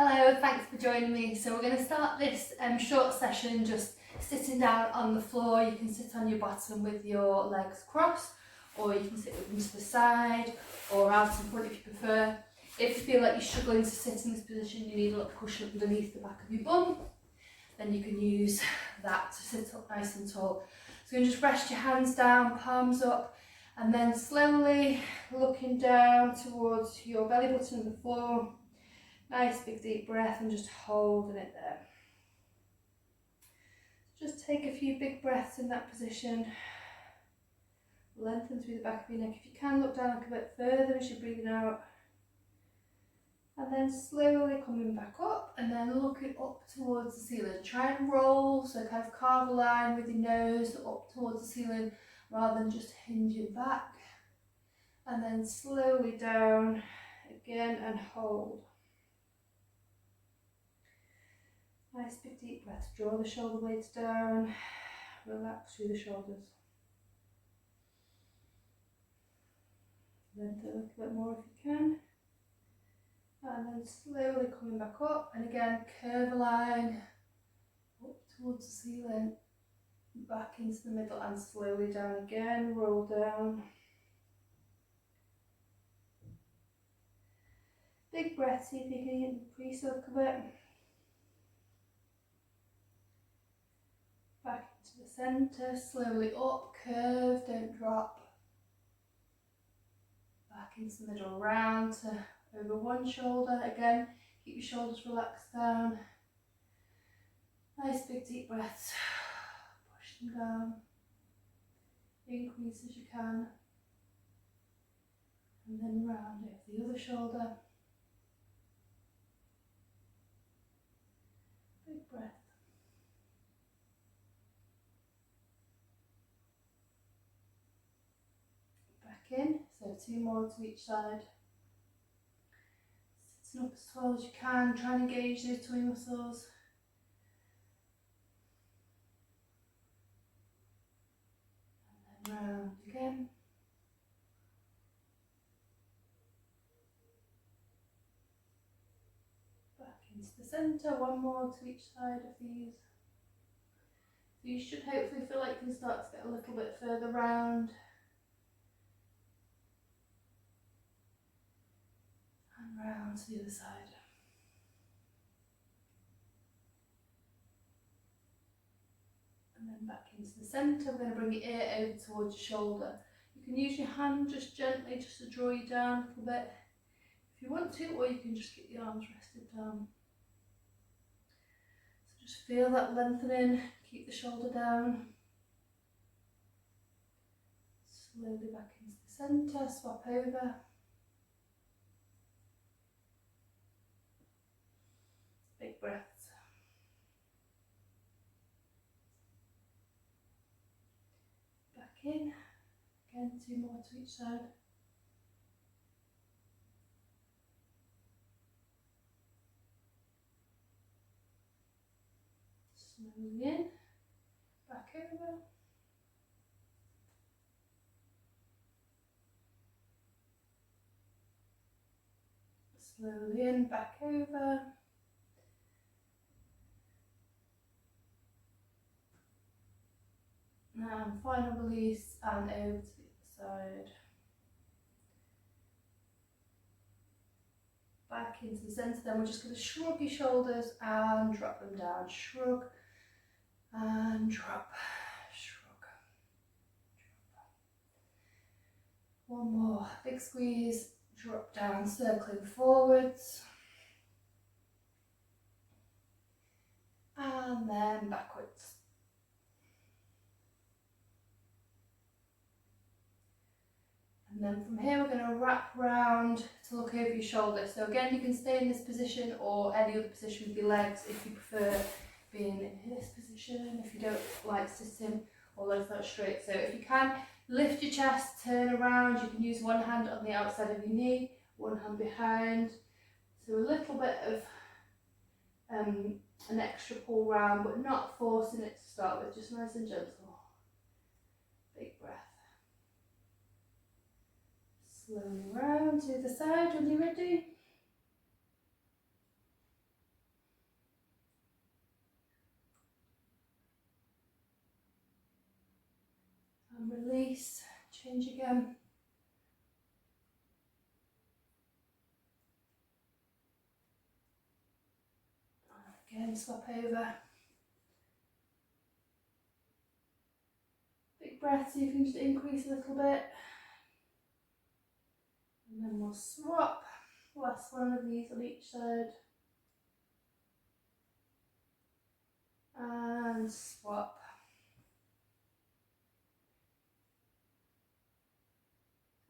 Hello, thanks for joining me. So we're going to start this short session just sitting down on the floor. You can sit on your bottom with your legs crossed, or you can sit with them to the side or out in front if you prefer. If you feel like you're struggling to sit in this position, you need a little cushion underneath the back of your bum, then you can use that to sit up nice and tall. So you can just rest your hands down, palms up, and then slowly looking down towards your belly button on the floor. Nice big deep breath and just holding it there. Just take a few big breaths in that position. Lengthen through the back of your neck. If you can, look down a bit further as you're breathing out. And then slowly coming back up and then looking up towards the ceiling. Try and roll, so kind of carve a line with your nose up towards the ceiling rather than just hinging back. And then slowly down again and hold. Nice big deep breath. Draw the shoulder blades down. Relax through the shoulders. Lengthen a little bit more if you can. And then slowly coming back up. And again, curve a line up towards the ceiling. Back into the middle and slowly down again. Roll down. Big breath. See if you can pre-soak a bit. Back into the centre, slowly up, curve, don't drop. Back into the middle, round to over one shoulder. Again, keep your shoulders relaxed down. Nice big deep breaths. Push them down. Increase as you can. And then round over the other shoulder. Big breath. In, so 2 more to each side. Sitting up as tall as you can, try and engage those tummy muscles. And then round again. Back into the centre, 1 more to each side of these. So you should hopefully feel like you can start to get a little bit further round. Round to the other side. And then back into the centre. We're going to bring your ear over towards your shoulder. You can use your hand just gently just to draw you down a little bit if you want to, or you can just get your arms rested down. So just feel that lengthening, keep the shoulder down. Slowly back into the centre, swap over. Big breaths. Back in. Again, 2 more to each side. Slowly in. Back over. Slowly in, back over. And final release and over to the other side. Back into the centre, then we're just going to shrug your shoulders and drop them down. Shrug and drop. Shrug. Drop. 1 more. Big squeeze. Drop down, circling forwards. And then backwards. And then from here we're going to wrap round to look over your shoulder. So again, you can stay in this position or any other position with your legs if you prefer being in this position, if you don't like sitting or legs out straight. So if you can, lift your chest, turn around. You can use 1 hand on the outside of your knee, 1 hand behind. So a little bit of an extra pull round, but not forcing it to start with, just nice and gentle. Big breath. Slowly round to the side when you're ready. and release, change again. Again, swap over. Big breath, so you can just increase a little bit. And then we'll swap. Last one of these on each side. And swap.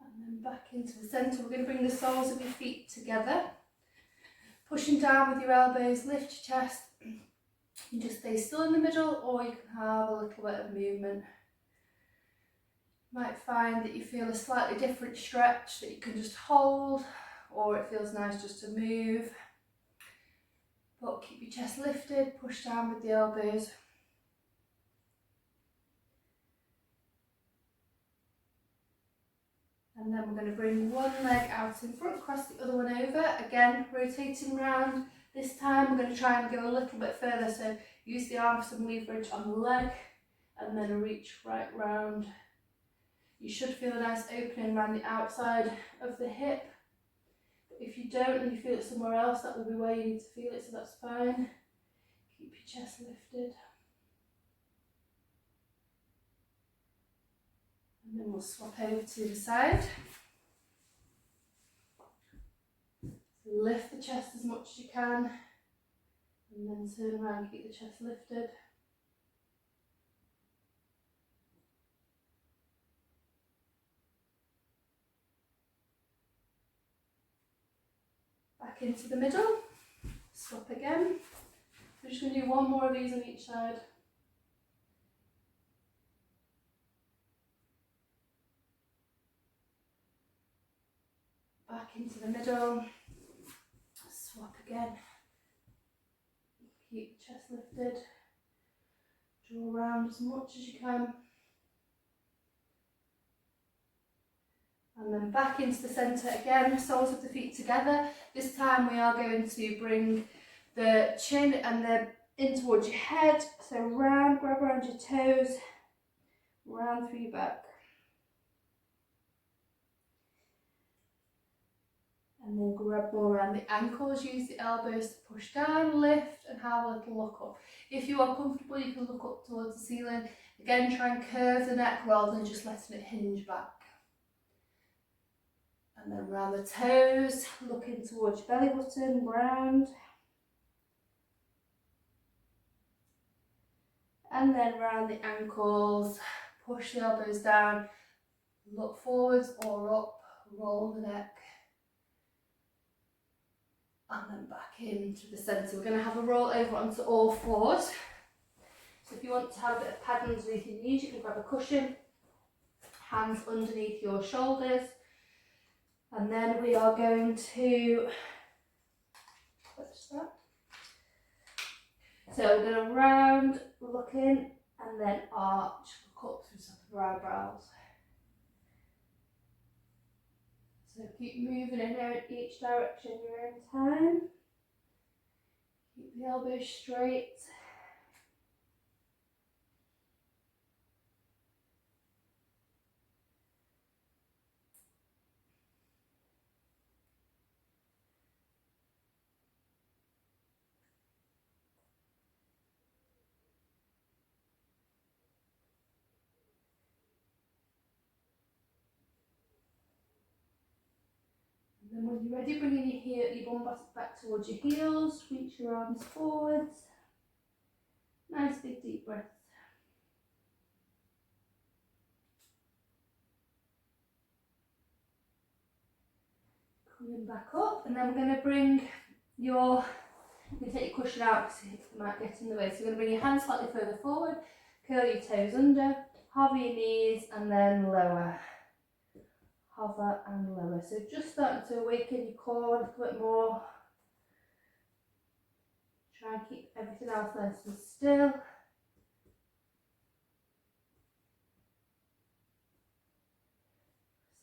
And then back into the centre. We're going to bring the soles of your feet together. Pushing down with your elbows, lift your chest. You can just stay still in the middle, or you can have a little bit of movement. You might find that you feel a slightly different stretch that you can just hold, or it feels nice just to move. But keep your chest lifted, push down with the elbows. And then we're going to bring one leg out in front, cross the other one over. Again, rotating round. This time we're going to try and go a little bit further, so use the arm for some leverage on the leg, and then reach right round. You should feel a nice opening around the outside of the hip. But if you don't and you feel it somewhere else, that will be where you need to feel it, so that's fine. Keep your chest lifted. And then we'll swap over to the side. Lift the chest as much as you can, and then turn around, keep the chest lifted. Back into the middle, swap again. We're just going to do one more of these on each side. Back into the middle, swap again. Keep the chest lifted. Draw around as much as you can. And then back into the centre again, soles of the feet together. This time we are going to bring the chin and the in towards your head. So round, grab around your toes, round through your back. And then grab more around the ankles, use the elbows to push down, lift, and have a little look up. If you are comfortable, you can look up towards the ceiling. Again, try and curve the neck rather than just letting it hinge back. And then round the toes, looking towards your belly button, round. And then round the ankles, push the elbows down, look forwards or up, roll the neck. And then back into the centre. We're going to have a roll over onto all fours. So if you want to have a bit of padding underneath your knees, you can grab a cushion, hands underneath your shoulders. And then we are going to touch that. So we're going to round, look in, and then arch, look up through the top of our eyebrows. So keep moving in each direction your own time. Keep the elbows straight. And then when you're ready, bringing your bum back towards your heels, reach your arms forwards. Nice big deep breath. Coming back up, and then we're going to bring you can take your cushion out because it might get in the way. So you're going to bring your hands slightly further forward, curl your toes under, hover your knees, and then lower. Hover and lower. So just starting to awaken your core a little bit more. Try and keep everything else nice and still.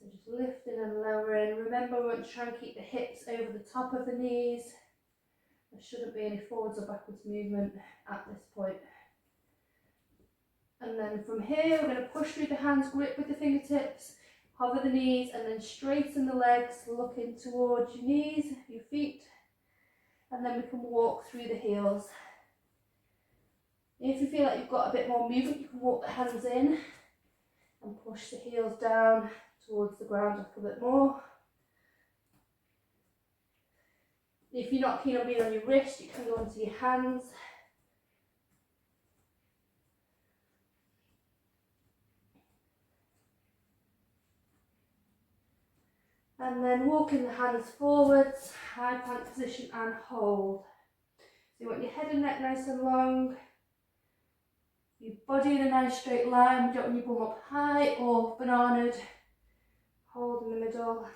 So just lifting and lowering. Remember, we want to try and keep the hips over the top of the knees. There shouldn't be any forwards or backwards movement at this point. And then from here, we're going to push through the hands, grip with the fingertips, hover the knees, and then straighten the legs, looking towards your knees, your feet. And then we can walk through the heels. If you feel like you've got a bit more movement, you can walk the hands in and push the heels down towards the ground a bit more. If you're not keen on being on your wrist, you can go onto your hands. And then walking the hands forwards, high plank position and hold. So you want your head and neck nice and long, your body in a nice straight line. You don't want your bum up high or bananaed. Hold in the middle.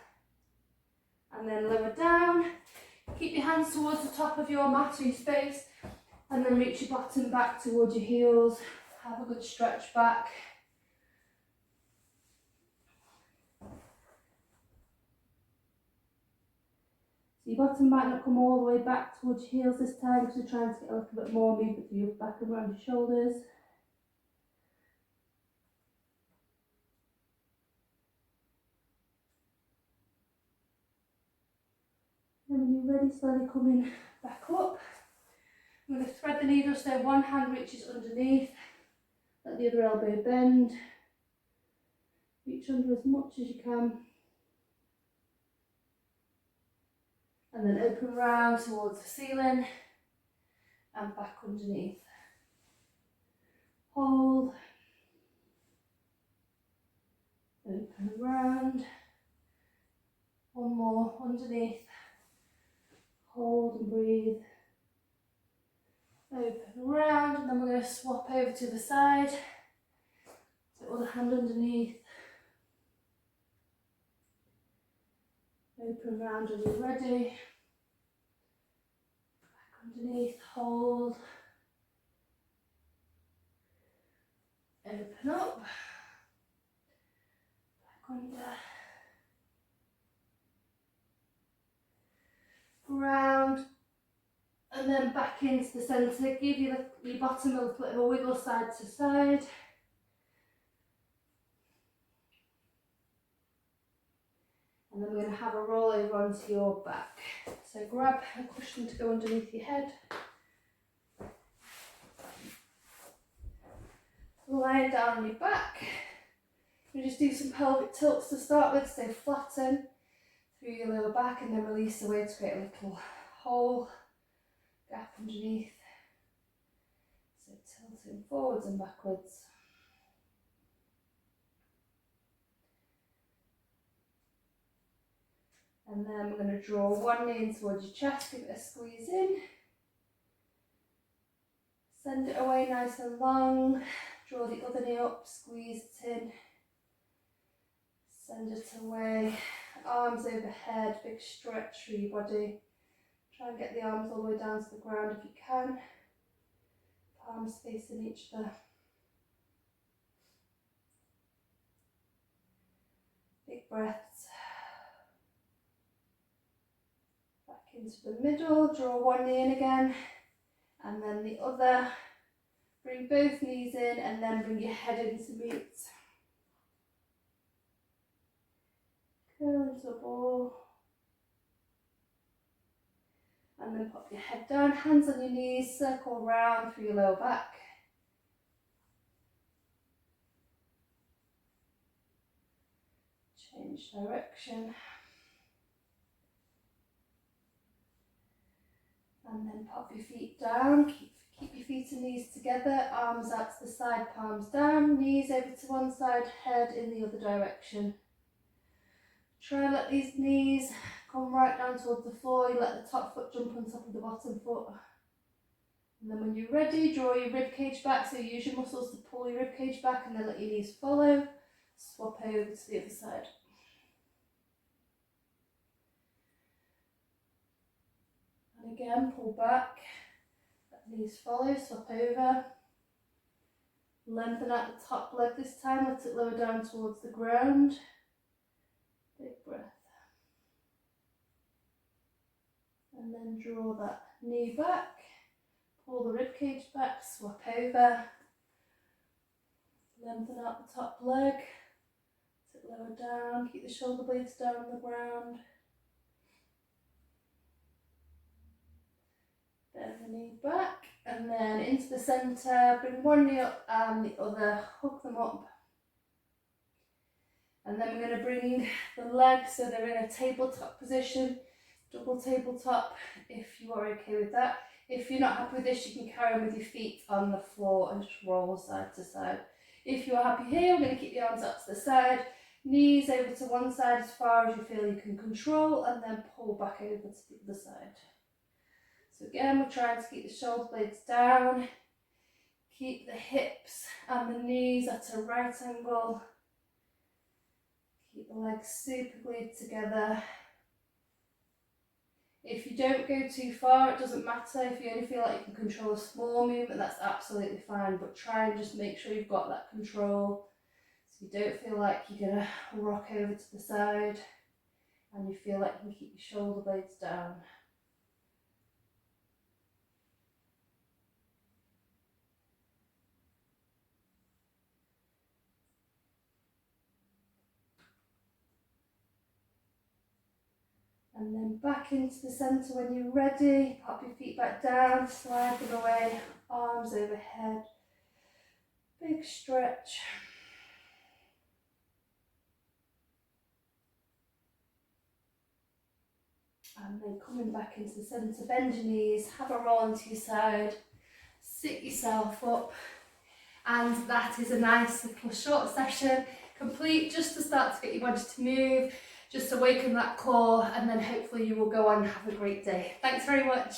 And then lower down. Keep your hands towards the top of your mat or your space. And then reach your bottom back towards your heels. Have a good stretch back. So your bottom might not come all the way back towards your heels this time because you're trying to get a little bit more movement through your back and around your shoulders. And when you're ready, slowly coming back up. I'm going to thread the needle so one hand reaches underneath, let the other elbow bend. Reach under as much as you can. And then open round towards the ceiling and back underneath. Hold. Open around. One more underneath. Hold and breathe. Open around, and then we're going to swap over to the side. So other hand underneath. Open round when you're ready. Back underneath, hold. Open up. Back under. Round. And then back into the centre. Give your bottom a little bit of a wiggle side to side. And then we're going to have a roll over onto your back. So grab a cushion to go underneath your head. Lie down on your back. We just do some pelvic tilts to start with, so flatten through your lower back and then release away to create a little hole, gap underneath. So tilting forwards and backwards. And then we're going to draw one knee in towards your chest, give it a squeeze in. Send it away nice and long. Draw the other knee up, squeeze it in. Send it away. Arms overhead, big stretch through your body. Try and get the arms all the way down to the ground if you can. Palms facing each other. Big breaths. Back into the middle, draw one knee in again. And then the other. Bring both knees in and then bring your head into meet. Curl into a ball. And then pop your head down, hands on your knees, circle round through your lower back. Change direction. And then pop your feet down, keep your feet and knees together, arms out to the side, palms down, knees over to one side, head in the other direction. Try and let these knees come right down towards the floor. You let the top foot jump on top of the bottom foot. And then when you're ready, draw your rib cage back, so use your muscles to pull your rib cage back and then let your knees follow. Swap over to the other side. And again, pull back, let the knees follow, swap over. Lengthen out the top leg this time, let it lower down towards the ground. Big breath. And then draw that knee back, pull the rib cage back, swap over. Lengthen out the top leg, sit lower down, keep the shoulder blades down on the ground. Bend the knee back and then into the centre, bring one knee up and the other, hook them up. And then we're going to bring the legs so they're in a tabletop position, double tabletop if you are okay with that. If you're not happy with this, you can carry on with your feet on the floor and just roll side to side. If you're happy here, we're going to keep the arms up to the side, knees over to one side as far as you feel you can control, and then pull back over to the other side. So again, we're trying to keep the shoulder blades down, keep the hips and the knees at a right angle, keep the legs super glued together. If you don't go too far, it doesn't matter. If you only feel like you can control a small movement, that's absolutely fine, but try and just make sure you've got that control so you don't feel like you're going to rock over to the side and you feel like you can keep your shoulder blades down. And then back into the centre when you're ready. Pop your feet back down, slide them away, arms overhead. Big stretch. And then coming back into the centre, bend your knees, have a roll onto your side, sit yourself up. And that is a nice little short session, complete just to start to get your body to move, just awaken that core, and then hopefully you will go on and have a great day. Thanks very much.